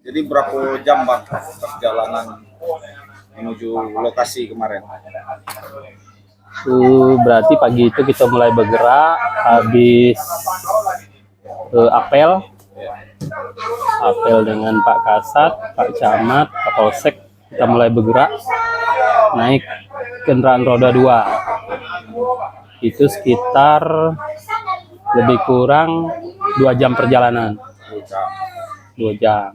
Jadi berapa jam Bang perjalanan menuju lokasi kemarin? Berarti pagi itu kita mulai bergerak, habis apel dengan Pak Kasat, Pak Camat, Pak Polsek, kita mulai bergerak naik kendaraan roda 2. Itu sekitar lebih kurang 2 jam perjalanan. 2 jam.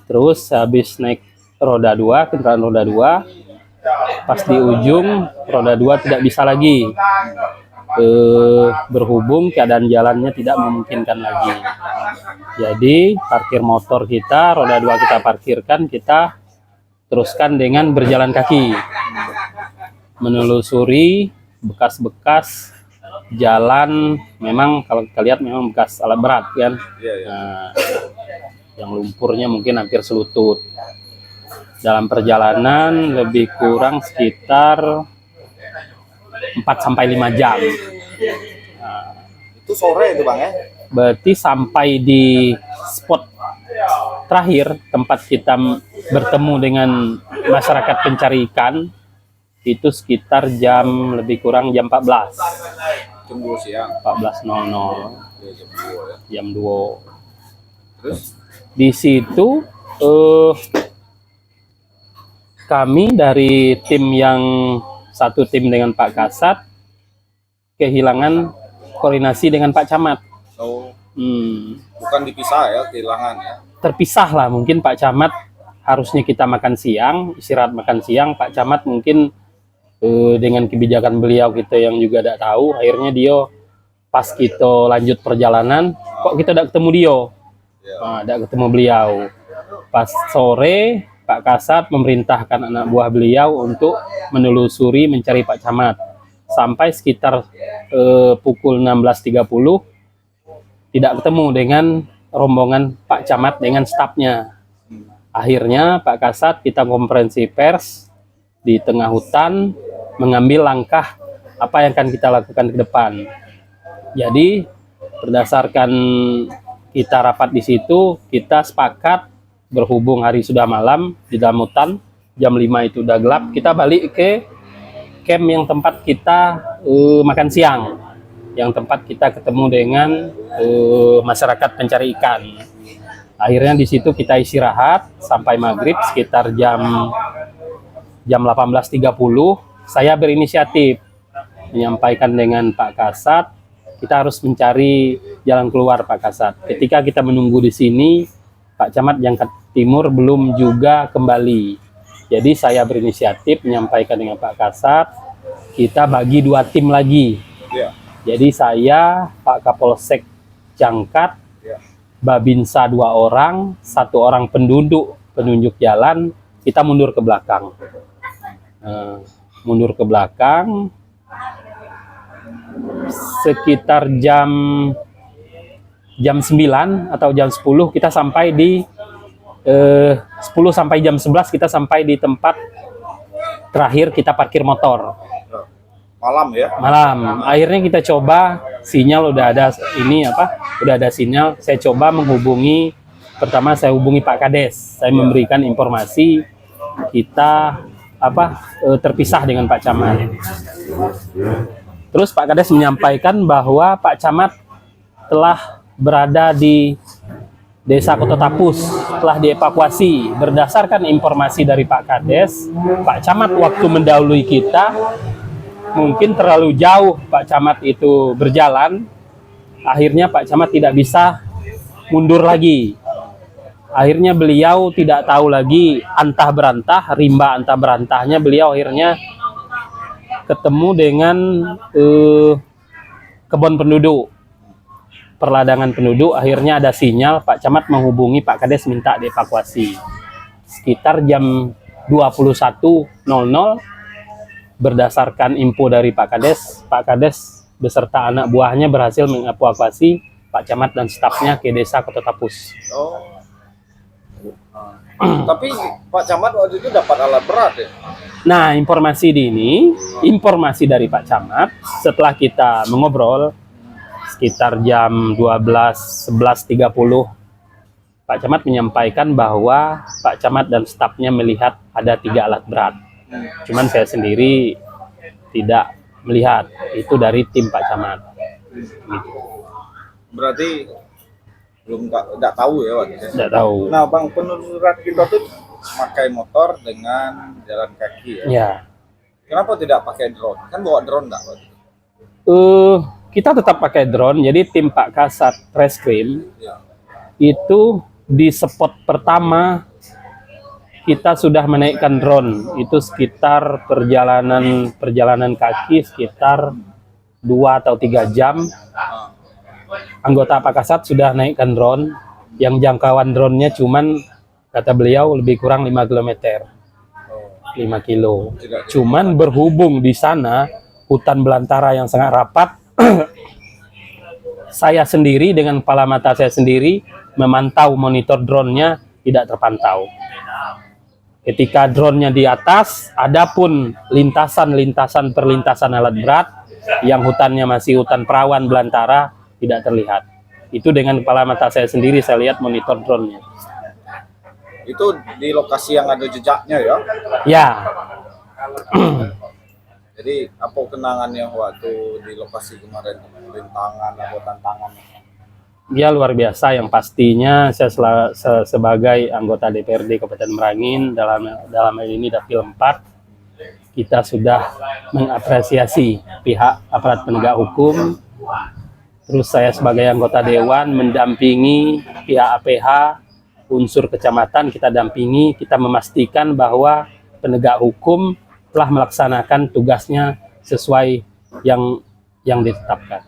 Terus habis naik roda 2, kendaraan roda 2, pas di ujung roda 2 tidak bisa lagi, berhubung keadaan jalannya tidak memungkinkan lagi. Jadi parkir motor kita, roda 2 kita parkirkan, kita teruskan dengan berjalan kaki menelusuri bekas-bekas jalan. Memang kalau kita lihat memang bekas alat berat kan. Nah, yang lumpurnya mungkin hampir selutut. Dalam perjalanan lebih kurang sekitar 4-5 jam. Itu sore itu Bang ya? Berarti sampai di spot terakhir tempat kita bertemu dengan masyarakat pencari ikan itu sekitar jam lebih kurang jam 14. Jam 2 siang. 14.00. Jam 2 ya. Jam 2. Terus Di situ kami dari tim yang satu tim dengan Pak Kasat kehilangan koordinasi dengan Pak Camat. bukan dipisah ya, kehilangan ya. Terpisah lah, mungkin Pak Camat harusnya kita makan siang, istirahat makan siang. Pak Camat mungkin dengan kebijakan beliau kita yang juga tidak tahu, akhirnya dia pas kita lanjut perjalanan kok kita tidak ketemu dia. Tidak ketemu beliau. Pas sore Pak Kasat memerintahkan anak buah beliau untuk menelusuri mencari Pak Camat sampai sekitar pukul 16.30 tidak ketemu dengan rombongan Pak Camat dengan stafnya. Akhirnya Pak Kasat kita konferensi pers di tengah hutan mengambil langkah apa yang akan kita lakukan ke depan. Jadi berdasarkan kita rapat di situ, kita sepakat berhubung hari sudah malam di dalam hutan, jam 5 itu udah gelap, kita balik ke camp yang tempat kita makan siang, yang tempat kita ketemu dengan masyarakat pencari ikan. Akhirnya di situ kita istirahat sampai maghrib sekitar jam 18.30. Saya berinisiatif menyampaikan dengan Pak Kasat, kita harus mencari jalan keluar Pak Kasat. Ketika kita menunggu di sini, Pak Camat Jangkat Timur belum juga kembali. Jadi saya berinisiatif menyampaikan dengan Pak Kasat, kita bagi 2 tim lagi. Jadi saya, Pak Kapolsek Jangkat, Babinsa 2 orang, 1 orang penunjuk jalan, kita mundur ke belakang. Mundur ke belakang, sekitar jam 9 atau jam 10 kita sampai di 10 sampai jam 11 kita sampai di tempat terakhir kita parkir motor. Malam ya? Malam. Akhirnya kita coba sinyal udah ada udah ada sinyal. Saya coba menghubungi, pertama saya hubungi Pak Kades. Saya memberikan informasi kita terpisah dengan Pak Camat. Terus Pak Kades menyampaikan bahwa Pak Camat telah berada di Desa Kota Tapus, telah dievakuasi. Berdasarkan informasi dari Pak Kades, Pak Camat waktu mendahului kita, mungkin terlalu jauh Pak Camat itu berjalan. Akhirnya Pak Camat tidak bisa mundur lagi. Akhirnya beliau tidak tahu lagi antah berantah, rimba antah berantahnya, beliau akhirnya ketemu dengan kebun penduduk, perladangan penduduk. Akhirnya ada sinyal, Pak Camat menghubungi Pak Kades minta dievakuasi. Sekitar jam 21.00 berdasarkan info dari Pak Kades beserta anak buahnya berhasil mengevakuasi Pak Camat dan stafnya ke Desa Kota Tapus. Tapi Pak Camat waktu itu dapat alat berat ya? Nah, informasi dari Pak Camat setelah kita mengobrol sekitar jam 11.30 Pak Camat menyampaikan bahwa Pak Camat dan stafnya melihat ada 3 alat berat. Cuman saya sendiri tidak melihat, itu dari tim Pak Camat. Berarti tidak tahu ya waktu itu. Tidak tahu. Nah, Bang, penelusuran kita tuh pakai motor dengan jalan kaki ya. Ya. Kenapa tidak pakai drone? Kan bawa drone enggak waktu itu? Kita tetap pakai drone. Jadi tim Pak Kasat Reskrim Ya. itu di spot pertama kita sudah menaikkan drone. Itu sekitar perjalanan kaki sekitar 2 atau 3 jam. Ah. Anggota Pak Kasat sudah naikkan drone yang jangkauan drone-nya cuman kata beliau lebih kurang 5 km. 5 kilo. Cuman berhubung di sana hutan belantara yang sangat rapat, saya sendiri dengan kepala mata saya sendiri memantau monitor drone-nya tidak terpantau. Ketika drone-nya di atas, adapun perlintasan alat berat yang hutannya masih hutan perawan belantara tidak terlihat. Itu dengan kepala mata saya sendiri saya lihat monitor drone-nya. Itu di lokasi yang ada jejaknya ya. Ya. Jadi apa kenangannya waktu di lokasi kemarin, rintangan atau tantangan? Ya luar biasa, yang pastinya saya sebagai anggota DPRD Kabupaten Merangin dalam hal ini Dapil 4, kita sudah mengapresiasi pihak aparat penegak hukum. Terus saya sebagai anggota dewan mendampingi pihak APH, unsur kecamatan kita dampingi, kita memastikan bahwa penegak hukum telah melaksanakan tugasnya sesuai yang ditetapkan.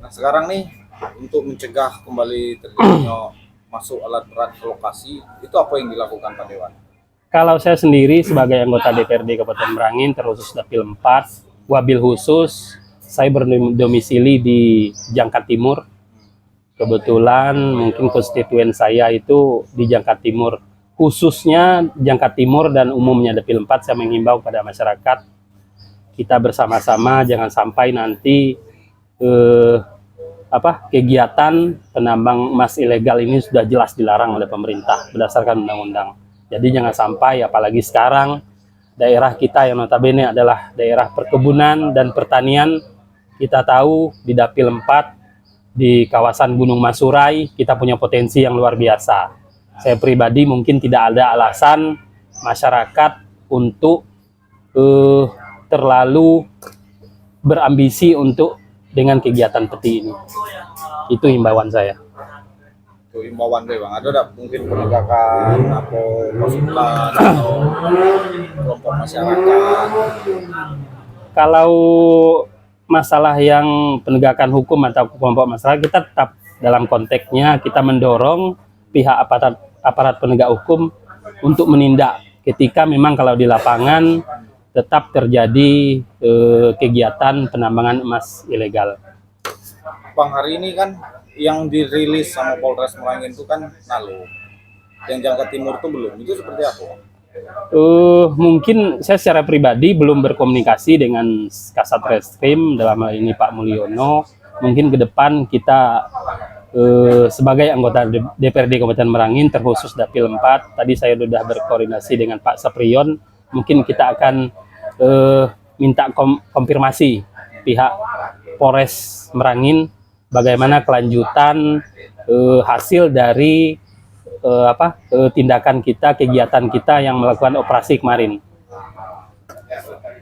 Nah, sekarang nih untuk mencegah kembali terjadinya masuk alat berat ke lokasi, itu apa yang dilakukan Pak Dewan? Kalau saya sendiri sebagai anggota DPRD Kabupaten Merangin terkhusus Dapil 4, wabil khusus saya berdomisili di Jangkat Timur. Kebetulan mungkin konstituen saya itu di Jangkat Timur, khususnya Jangkat Timur dan umumnya Dapil 4. Saya menghimbau pada masyarakat kita bersama-sama jangan sampai nanti kegiatan penambang emas ilegal ini sudah jelas dilarang oleh pemerintah berdasarkan undang-undang. Jadi jangan sampai, apalagi sekarang daerah kita yang notabene adalah daerah perkebunan dan pertanian. Kita tahu di Dapil 4 di kawasan Gunung Masurai kita punya potensi yang luar biasa. Saya pribadi mungkin tidak ada alasan masyarakat untuk terlalu berambisi untuk dengan kegiatan peti ini. Itu himbauan saya. Itu himbauan deh Bang. Ada enggak mungkin penegakan atau pasukan atau kelompok masyarakat? Kalau masalah yang penegakan hukum atau kelompok masyarakat, kita tetap dalam konteksnya kita mendorong pihak aparat penegak hukum untuk menindak ketika memang kalau di lapangan tetap terjadi kegiatan penambangan emas ilegal. Bang, hari ini kan yang dirilis sama Polres Merangin itu kan Nalu. Yang Jangkat Timur itu belum. Itu seperti apa? Mungkin saya secara pribadi belum berkomunikasi dengan Kasat Reskrim dalam hal ini Pak Mulyono. Mungkin ke depan kita sebagai anggota DPRD Kabupaten Merangin terkhusus Dapil 4, tadi saya sudah berkoordinasi dengan Pak Saprion. Mungkin kita akan minta konfirmasi pihak Polres Merangin bagaimana kelanjutan hasil dari tindakan kita, kegiatan kita yang melakukan operasi kemarin.